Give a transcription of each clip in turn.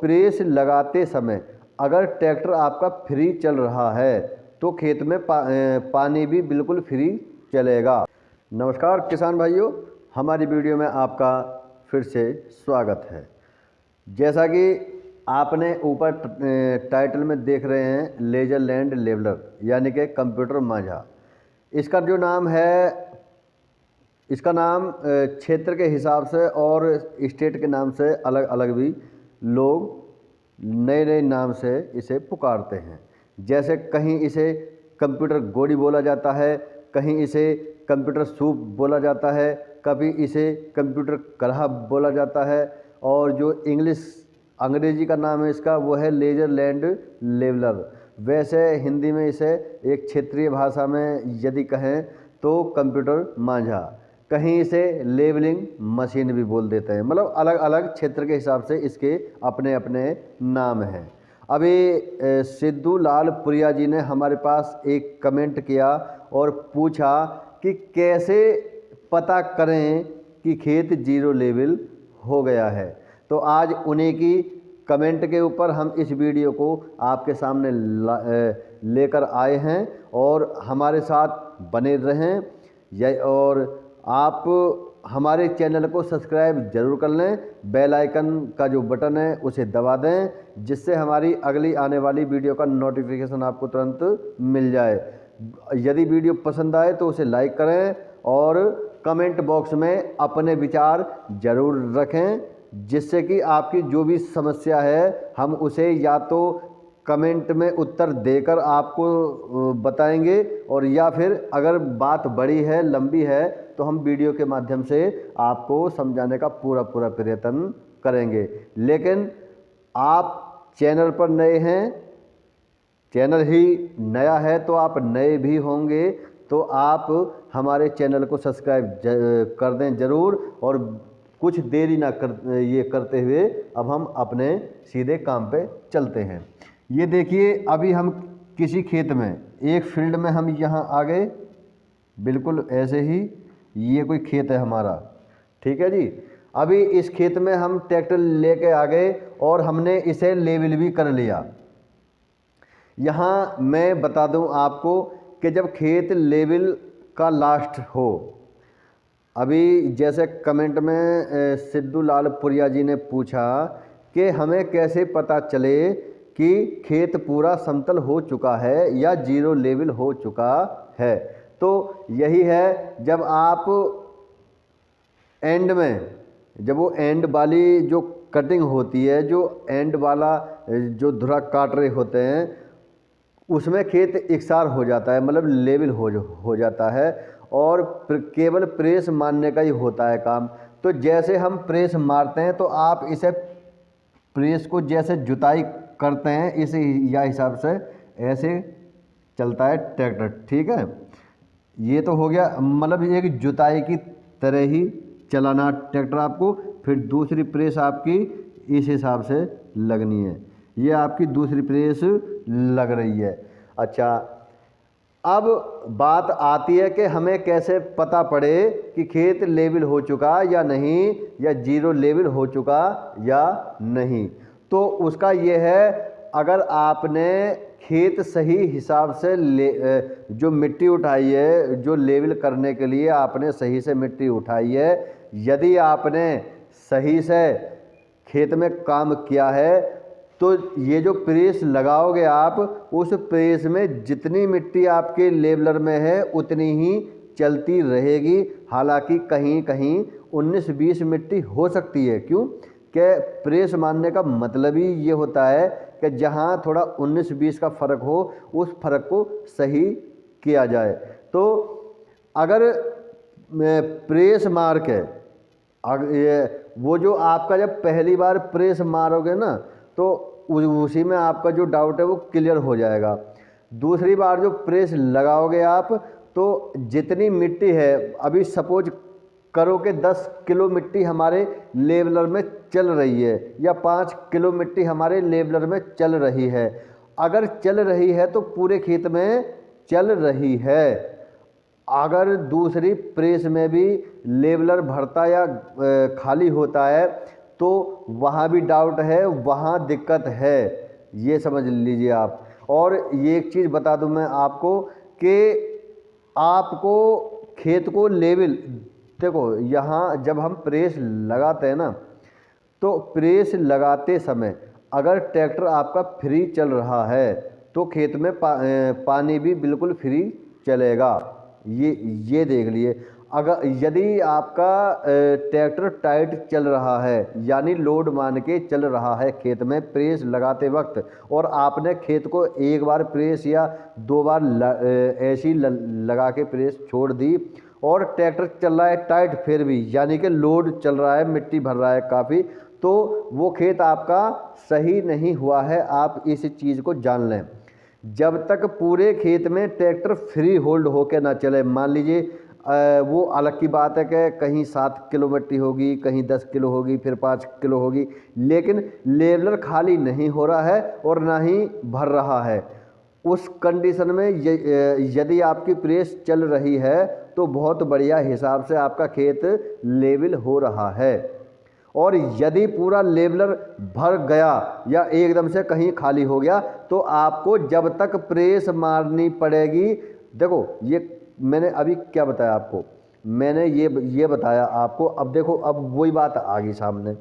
Press लगाते समय अगर ट्रैक्टर आपका फ्री चल रहा है तो खेत में पानी भी बिल्कुल फ्री चलेगा। नमस्कार किसान भाइयों, हमारी वीडियो में आपका फिर से स्वागत है। जैसा कि आपने ऊपर टाइटल में देख रहे हैं, लेजर लैंड लेवलर यानी कि कंप्यूटर मांझा। इसका जो नाम है, इसका नाम क्षेत्र के हिसाब से और स्टेट के नाम से अलग अलग भी लोग नए नए नाम से इसे पुकारते हैं। जैसे कहीं इसे कंप्यूटर गोड़ी बोला जाता है, कहीं इसे कंप्यूटर सूप बोला जाता है, कभी इसे कंप्यूटर कढ़ा बोला जाता है, और जो अंग्रेजी का नाम है इसका वो है लेजर लैंड लेवलर। वैसे हिंदी में इसे एक क्षेत्रीय भाषा में यदि कहें तो कंप्यूटर मांझा, कहीं इसे लेवलिंग मशीन भी बोल देते हैं। मतलब अलग अलग क्षेत्र के हिसाब से इसके अपने अपने नाम हैं। अभी सिद्धू लाल पुरिया जी ने हमारे पास एक कमेंट किया और पूछा कि कैसे पता करें कि खेत जीरो लेवल हो गया है। तो आज उन्हीं की कमेंट के ऊपर हम इस वीडियो को आपके सामने लेकर आए हैं, और हमारे साथ बने रहें। और आप हमारे चैनल को सब्सक्राइब जरूर कर लें, बेल आइकन का जो बटन है उसे दबा दें, जिससे हमारी अगली आने वाली वीडियो का नोटिफिकेशन आपको तुरंत मिल जाए। यदि वीडियो पसंद आए तो उसे लाइक करें और कमेंट बॉक्स में अपने विचार जरूर रखें, जिससे कि आपकी जो भी समस्या है हम उसे या तो कमेंट में उत्तर देकर आपको बताएंगे, और या फिर अगर बात बड़ी है, लंबी है, तो हम वीडियो के माध्यम से आपको समझाने का पूरा प्रयत्न करेंगे। लेकिन आप चैनल पर नए हैं, चैनल ही नया है तो आप नए भी होंगे, तो आप हमारे चैनल को सब्सक्राइब कर दें ज़रूर। और कुछ देरी ना करते हुए अब हम अपने सीधे काम पे चलते हैं। ये देखिए, अभी हम किसी खेत में, एक फील्ड में हम यहाँ आ गए, बिल्कुल ऐसे ही ये कोई खेत है हमारा, ठीक है जी। अभी इस खेत में हम ट्रैक्टर लेके आ गए और हमने इसे लेवल भी कर लिया। यहाँ मैं बता दूं आपको कि जब खेत लेवल का लास्ट हो, अभी जैसे कमेंट में सिद्धू लाल पुरिया जी ने पूछा कि हमें कैसे पता चले कि खेत पूरा समतल हो चुका है या जीरो लेवल हो चुका है। तो यही है, जब आप एंड में, जब वो एंड वाली जो कटिंग होती है, जो एंड वाला जो धुरा काट रहे होते हैं, उसमें खेत इकसार हो जाता है, मतलब लेवल हो जाता है, और केवल प्रेस मारने का ही होता है काम। तो जैसे हम प्रेस मारते हैं तो आप इसे प्रेस को जैसे जुताई करते हैं, इस या हिसाब से ऐसे चलता है ट्रैक्टर, ठीक है। ये तो हो गया, मतलब एक जुताई की तरह ही चलाना ट्रैक्टर आपको। फिर दूसरी प्रेस आपकी इस हिसाब से लगनी है, ये आपकी दूसरी प्रेस लग रही है। अच्छा, अब बात आती है कि हमें कैसे पता पड़े कि खेत लेवल हो चुका या नहीं, या जीरो लेवल हो चुका या नहीं। तो उसका ये है, अगर आपने खेत सही हिसाब से जो मिट्टी उठाई है, जो लेवल करने के लिए आपने सही से मिट्टी उठाई है, यदि आपने सही से खेत में काम किया है, तो ये जो प्रेस लगाओगे आप, उस प्रेस में जितनी मिट्टी आपके लेवलर में है उतनी ही चलती रहेगी। हालांकि कहीं कहीं 19-20 मिट्टी हो सकती है। क्यों? कि प्रेस मारने का मतलब ही ये होता है कि जहाँ थोड़ा 19-20 का फ़र्क हो, उस फ़र्क को सही किया जाए। तो अगर प्रेस मार के वो जो आपका जब पहली बार प्रेस मारोगे ना, तो उसी में आपका जो डाउट है वो क्लियर हो जाएगा। दूसरी बार जो प्रेस लगाओगे आप, तो जितनी मिट्टी है, अभी सपोज करो कि 10 किलो मिट्टी हमारे लेवलर में चल रही है, या 5 किलो मिट्टी हमारे लेवलर में चल रही है। अगर चल रही है तो पूरे खेत में चल रही है। अगर दूसरी प्रेस में भी लेवलर भरता या खाली होता है, तो वहाँ भी डाउट है, वहाँ दिक्कत है, ये समझ लीजिए आप। और ये एक चीज़ बता दूं मैं आपको कि आपको खेत को लेवल, देखो यहाँ जब हम प्रेस लगाते हैं ना, तो प्रेस लगाते समय अगर ट्रैक्टर आपका फ्री चल रहा है तो खेत में पानी भी बिल्कुल फ्री चलेगा। ये देख लिए। अगर यदि आपका ट्रैक्टर टाइट चल रहा है, यानी लोड मान के चल रहा है खेत में प्रेस लगाते वक्त, और आपने खेत को एक बार प्रेस या दो बार ऐसी लगा के प्रेस छोड़ दी और ट्रैक्टर चल रहा है टाइट फिर भी, यानी कि लोड चल रहा है, मिट्टी भर रहा है काफ़ी, तो वो खेत आपका सही नहीं हुआ है। आप इस चीज़ को जान लें। जब तक पूरे खेत में ट्रैक्टर फ्री होल्ड होकर ना चले, मान लीजिए वो अलग की बात है कि कहीं 7 किलो मिट्टी होगी, कहीं 10 किलो होगी, फिर 5 किलो होगी, लेकिन लेवलर खाली नहीं हो रहा है और ना ही भर रहा है, उस कंडीशन में यदि आपकी प्रेस चल रही है तो बहुत बढ़िया हिसाब से आपका खेत लेवल हो रहा है। और यदि पूरा लेवलर भर गया या एकदम से कहीं खाली हो गया तो आपको जब तक प्रेस मारनी पड़ेगी। देखो ये मैंने अभी क्या बताया आपको, मैंने ये बताया आपको। अब देखो, अब वही बात आ गई सामने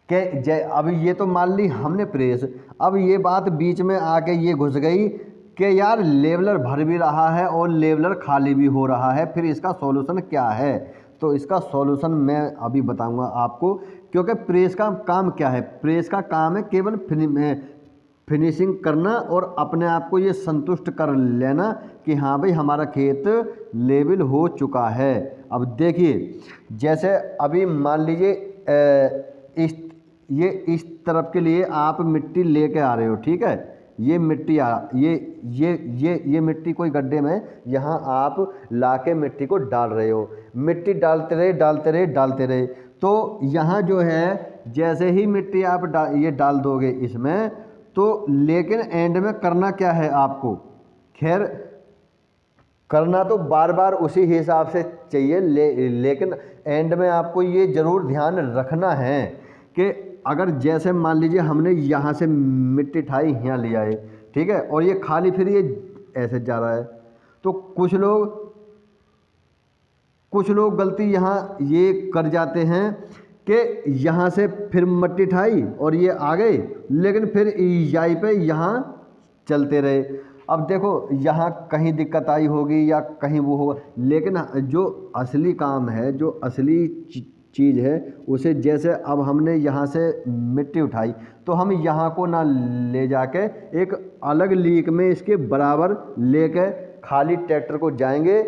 कि अब ये तो मान ली हमने प्रेस, अब ये बात बीच में आके ये घुस गई कि यार लेवलर भर भी रहा है और लेवलर खाली भी हो रहा है, फिर इसका सॉल्यूशन क्या है? तो इसका सॉल्यूशन मैं अभी बताऊंगा आपको, क्योंकि प्रेस का काम क्या है? प्रेस का काम है केवल फिनिशिंग करना और अपने आप को ये संतुष्ट कर लेना कि हाँ भाई हमारा खेत लेवल हो चुका है। अब देखिए, जैसे अभी मान लीजिए इस तरफ के लिए आप मिट्टी लेके आ रहे हो, ठीक है, ये मिट्टी ये मिट्टी कोई गड्ढे में यहाँ आप लाके मिट्टी को डाल रहे हो, मिट्टी डालते रहे, तो यहाँ जो है जैसे ही मिट्टी आप ये डाल दोगे इसमें, तो लेकिन एंड में करना क्या है आपको? खैर करना तो बार बार उसी हिसाब से चाहिए, लेकिन एंड में आपको ये ज़रूर ध्यान रखना है कि अगर जैसे मान लीजिए हमने यहाँ से मिट्टी ठाई यहाँ ले आए, ठीक है, और ये खाली फिर ये ऐसे जा रहा है, तो कुछ लोग गलती यहाँ ये कर जाते हैं कि यहाँ से फिर मिट्टी ठाई और ये आ गए, लेकिन फिर यहीं पे यहाँ चलते रहे। अब देखो यहाँ कहीं दिक्कत आई होगी या कहीं वो होगा, लेकिन जो असली काम है, जो असली चीज़ है, उसे जैसे अब हमने यहाँ से मिट्टी उठाई तो हम यहाँ को ना ले जाके एक अलग लीक में इसके बराबर लेके खाली ट्रैक्टर को जाएंगे।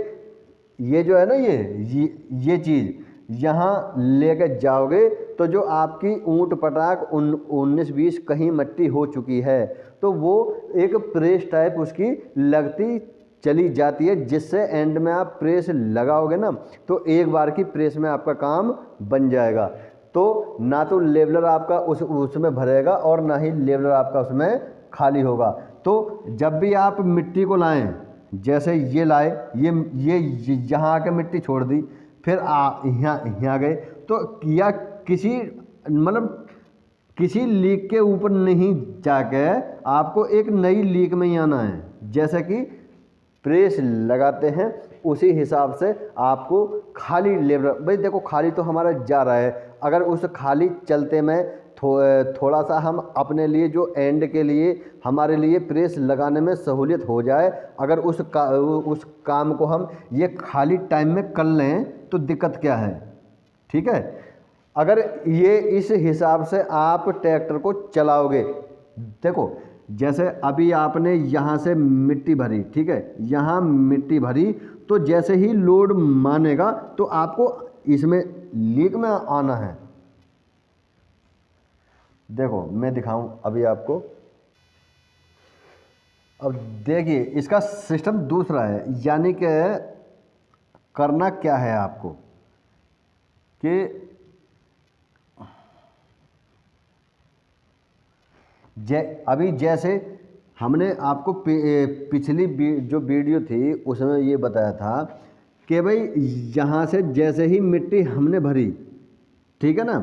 ये जो है ना ये चीज़ यहाँ लेके जाओगे तो जो आपकी ऊंट पटाक 19-20 कहीं मिट्टी हो चुकी है तो वो एक प्रेस टाइप उसकी लगती चली जाती है, जिससे एंड में आप प्रेस लगाओगे ना तो एक बार की प्रेस में आपका काम बन जाएगा। तो ना तो लेवलर आपका उसमें भरेगा और ना ही लेवलर आपका उसमें खाली होगा। तो जब भी आप मिट्टी को लाएं, जैसे ये लाए, ये यहाँ आके मिट्टी छोड़ दी, फिर यहाँ गए, तो या किसी लीक के ऊपर नहीं जाके आपको एक नई लीक में ही आना है। जैसे कि प्रेस लगाते हैं उसी हिसाब से आपको खाली लेवलर, भाई देखो खाली तो हमारा जा रहा है, अगर उस खाली चलते में थोड़ा सा हम अपने लिए जो एंड के लिए हमारे लिए प्रेस लगाने में सहूलियत हो जाए, अगर उस काम को हम ये खाली टाइम में कर लें तो दिक्कत क्या है? ठीक है, अगर ये इस हिसाब से आप ट्रैक्टर को चलाओगे, देखो जैसे अभी आपने यहाँ से मिट्टी भरी, ठीक है, यहाँ मिट्टी भरी, तो जैसे ही लोड मानेगा तो आपको इसमें लीक में आना है। देखो मैं दिखाऊं अभी आपको। अब देखिए इसका सिस्टम दूसरा है, यानी कि करना क्या है आपको कि अभी जैसे हमने आपको पिछली जो वीडियो थी उसमें ये बताया था कि भाई यहाँ से जैसे ही मिट्टी हमने भरी, ठीक है ना,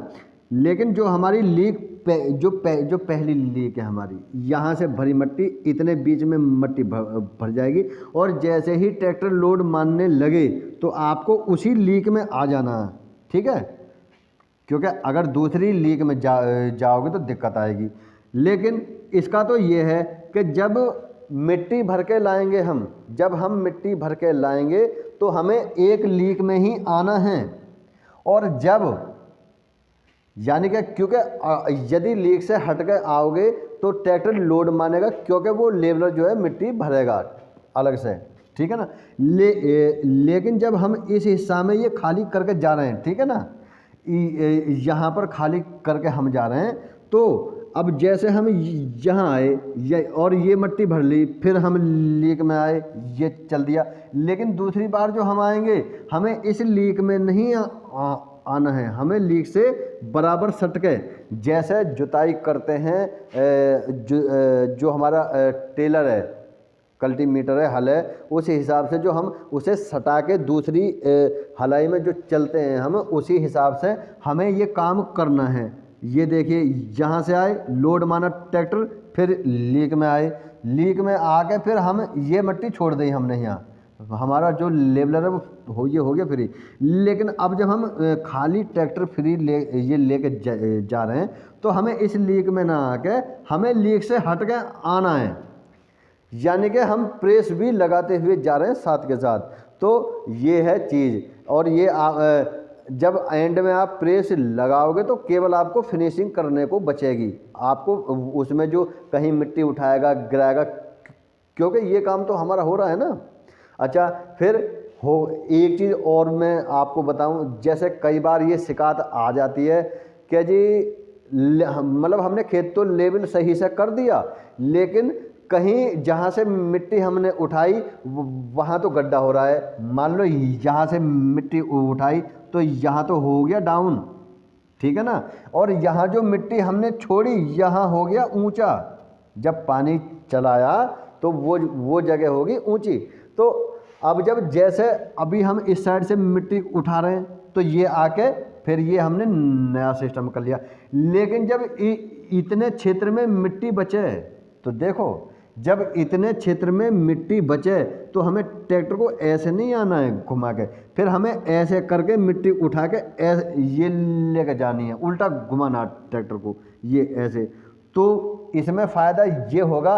लेकिन जो हमारी लीक जो पहली लीक है हमारी, यहाँ से भरी मिट्टी इतने बीच में मिट्टी भर जाएगी, और जैसे ही ट्रैक्टर लोड मारने लगे तो आपको उसी लीक में आ जाना है, ठीक है। क्योंकि अगर दूसरी लीक में जाओगे तो दिक्कत आएगी। लेकिन इसका तो ये है कि जब मिट्टी भर के लाएंगे जब हम मिट्टी भर के लाएंगे तो हमें एक लीक में ही आना है, और जब यानी कि क्योंकि यदि लीक से हट के आओगे तो ट्रैक्टर लोड मानेगा, क्योंकि वो लेवलर जो है मिट्टी भरेगा अलग से, ठीक है ना। लेकिन जब हम इस हिस्सा में ये खाली करके जा रहे हैं, ठीक है ना, यहाँ पर खाली करके हम जा रहे हैं, तो अब जैसे हम यहाँ आए और ये मिट्टी भर ली, फिर हम लीक में आए, ये चल दिया। लेकिन दूसरी बार जो हम आएंगे हमें इस लीक में नहीं आना है, हमें लीक से बराबर सटके, जैसे जुताई करते हैं जो हमारा टेलर है, कल्टीमीटर है, हल है, उसी हिसाब से जो हम उसे सटा के दूसरी हलाई में जो चलते हैं हम, उसी हिसाब से हमें ये काम करना है। ये देखिए, यहाँ से आए, लोड माना ट्रैक्टर, फिर लीक में आए, लीक में आके फिर हम ये मिट्टी छोड़ दी हमने यहाँ, हमारा जो लेवलर है वो हो गया फ्री। लेकिन अब जब हम खाली ट्रैक्टर फ्री ये लेके जा रहे हैं तो हमें इस लीक में ना आके हमें लीक से हट के आना है, यानी कि हम प्रेस भी लगाते हुए जा रहे हैं साथ के साथ। तो ये है चीज़। और ये जब एंड में आप प्रेस लगाओगे तो केवल आपको फिनिशिंग करने को बचेगी, आपको उसमें जो कहीं मिट्टी उठाएगा गिराएगा, क्योंकि ये काम तो हमारा हो रहा है ना। अच्छा, फिर एक चीज़ और मैं आपको बताऊं, जैसे कई बार ये शिकायत आ जाती है कि जी मतलब हमने खेत तो लेवल सही से कर दिया, लेकिन कहीं जहाँ से मिट्टी हमने उठाई वहाँ तो गड्ढा हो रहा है। मान लो यहाँ से मिट्टी उठाई तो यहाँ तो हो गया डाउन, ठीक है ना, और यहाँ जो मिट्टी हमने छोड़ी यहाँ हो गया ऊंचा, जब पानी चलाया तो वो जगह होगी ऊंची। तो अब जब जैसे अभी हम इस साइड से मिट्टी उठा रहे हैं तो ये आके फिर ये हमने नया सिस्टम कर लिया। लेकिन जब इतने क्षेत्र में मिट्टी बचे, तो देखो जब इतने क्षेत्र में मिट्टी बचे तो हमें ट्रैक्टर को ऐसे नहीं आना है घुमा के, फिर हमें ऐसे करके मिट्टी उठा के ऐसे ये लेके जानी है, उल्टा घुमाना ट्रैक्टर को, ये ऐसे। तो इसमें फ़ायदा ये होगा,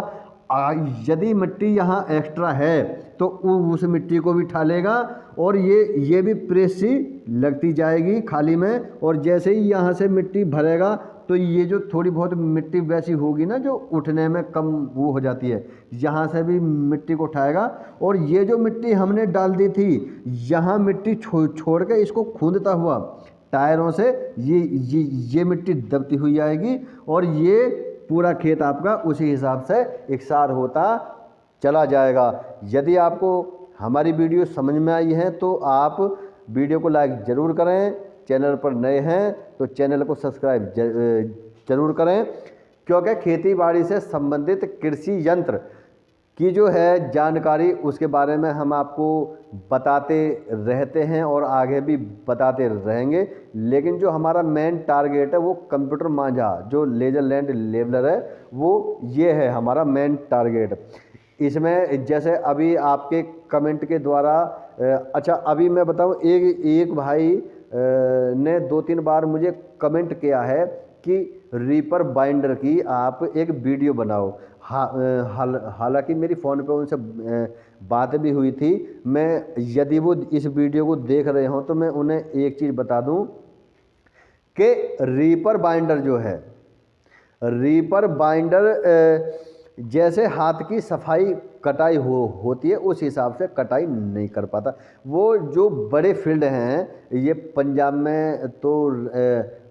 यदि मिट्टी यहाँ एक्स्ट्रा है तो उस मिट्टी को भी उठा लेगा, और ये भी प्रेस सी लगती जाएगी खाली में, और जैसे ही यहाँ से मिट्टी भरेगा तो ये जो थोड़ी बहुत मिट्टी वैसी होगी ना जो उठने में कम वो हो जाती है, यहाँ से भी मिट्टी को उठाएगा। और ये जो मिट्टी हमने डाल दी थी यहाँ मिट्टी छोड़ के इसको खूंदता हुआ टायरों से ये मिट्टी दबती हुई आएगी, और ये पूरा खेत आपका उसी हिसाब से इकसार होता चला जाएगा। यदि आपको हमारी वीडियो समझ में आई है तो आप वीडियो को लाइक ज़रूर करें, चैनल पर नए हैं तो चैनल को सब्सक्राइब जरूर करें, क्योंकि खेती बाड़ी से संबंधित कृषि यंत्र की जो है जानकारी उसके बारे में हम आपको बताते रहते हैं और आगे भी बताते रहेंगे। लेकिन जो हमारा मेन टारगेट है वो कंप्यूटर मांझा जो लेजर लैंड लेवलर है, वो ये है हमारा मेन टारगेट। इसमें जैसे अभी आपके कमेंट के द्वारा अच्छा अभी मैं बताऊं, एक भाई ने 2-3 बार मुझे कमेंट किया है कि रीपर बाइंडर की आप एक वीडियो बनाओ। हालांकि मेरी फ़ोन पे उनसे बात भी हुई थी। मैं यदि वो इस वीडियो को देख रहे हों तो मैं उन्हें एक चीज़ बता दूं कि रीपर बाइंडर जो है, रीपर बाइंडर जैसे हाथ की सफाई कटाई होती है उस हिसाब से कटाई नहीं कर पाता। वो जो बड़े फील्ड हैं, ये पंजाब में तो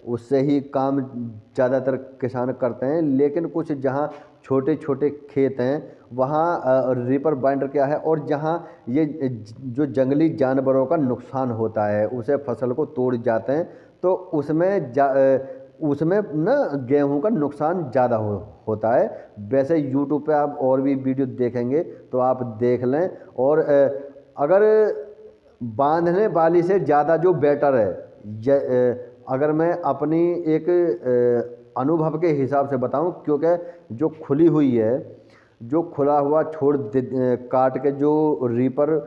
उससे ही काम ज़्यादातर किसान करते हैं, लेकिन कुछ जहाँ छोटे छोटे खेत हैं वहाँ रीपर बाइंडर क्या है, और जहाँ ये जो जंगली जानवरों का नुकसान होता है उसे फसल को तोड़ जाते हैं, तो उसमें ना गेहूं का नुकसान ज़्यादा होता है। वैसे यूट्यूब पे आप और भी वीडियो देखेंगे तो आप देख लें। और अगर बांधने वाली से ज़्यादा जो बेटर है अगर मैं अपनी एक अनुभव के हिसाब से बताऊं, क्योंकि जो खुली हुई है, जो खुला हुआ काट के जो रीपर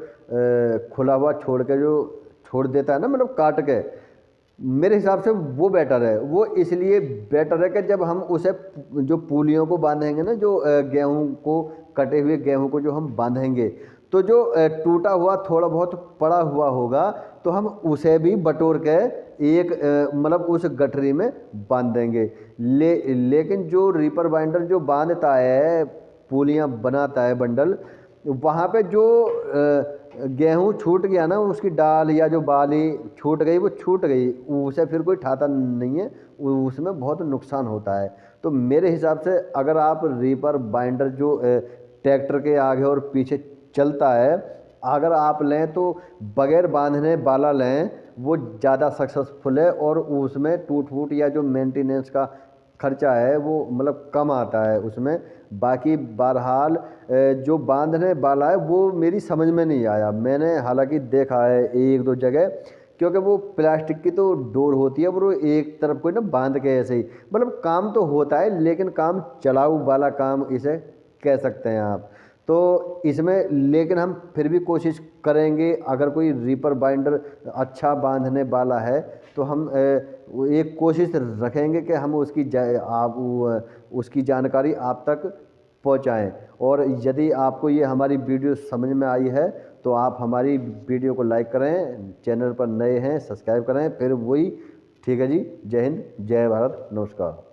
खुला हुआ छोड़ के जो छोड़ देता है ना, मतलब काट के, मेरे हिसाब से वो बेटर है। वो इसलिए बेटर है कि जब हम उसे जो पूलियों को बांधेंगे ना, जो गेहूं को, कटे हुए गेहूं को जो हम बांधेंगे, तो जो टूटा हुआ थोड़ा बहुत पड़ा हुआ होगा तो हम उसे भी बटोर के एक मतलब उस गठरी में बांध देंगे। लेकिन जो रीपर बाइंडर जो बांधता है, पूलियाँ बनाता है, बंडल, वहाँ पे जो गेहूँ छूट गया ना, उसकी डाल या जो बाली छूट गई, वो छूट गई, उसे फिर कोई ठाता नहीं है, उसमें बहुत नुकसान होता है। तो मेरे हिसाब से अगर आप रीपर बाइंडर जो ट्रैक्टर के आगे और पीछे चलता है, अगर आप लें तो बगैर बांधने वाला लें, वो ज़्यादा सक्सेसफुल है और उसमें टूट फूट या जो मेंटेनेंस का खर्चा है वो मतलब कम आता है उसमें। बाकी बहरहाल जो बांधने वाला है वो मेरी समझ में नहीं आया। मैंने हालांकि देखा है एक दो जगह, क्योंकि वो प्लास्टिक की तो डोर होती है, वो एक तरफ कोई ना बांध के ऐसे ही, मतलब काम तो होता है लेकिन काम चलाऊ वाला काम इसे कह सकते हैं आप। तो इसमें लेकिन हम फिर भी कोशिश करेंगे, अगर कोई रीपर बाइंडर अच्छा बांधने वाला है तो हम वो एक कोशिश रखेंगे कि हम उसकी जानकारी आप तक पहुंचाएं। और यदि आपको ये हमारी वीडियो समझ में आई है तो आप हमारी वीडियो को लाइक करें, चैनल पर नए हैं सब्सक्राइब करें, फिर वही। ठीक है जी, जय हिंद, जय भारत, नमस्कार।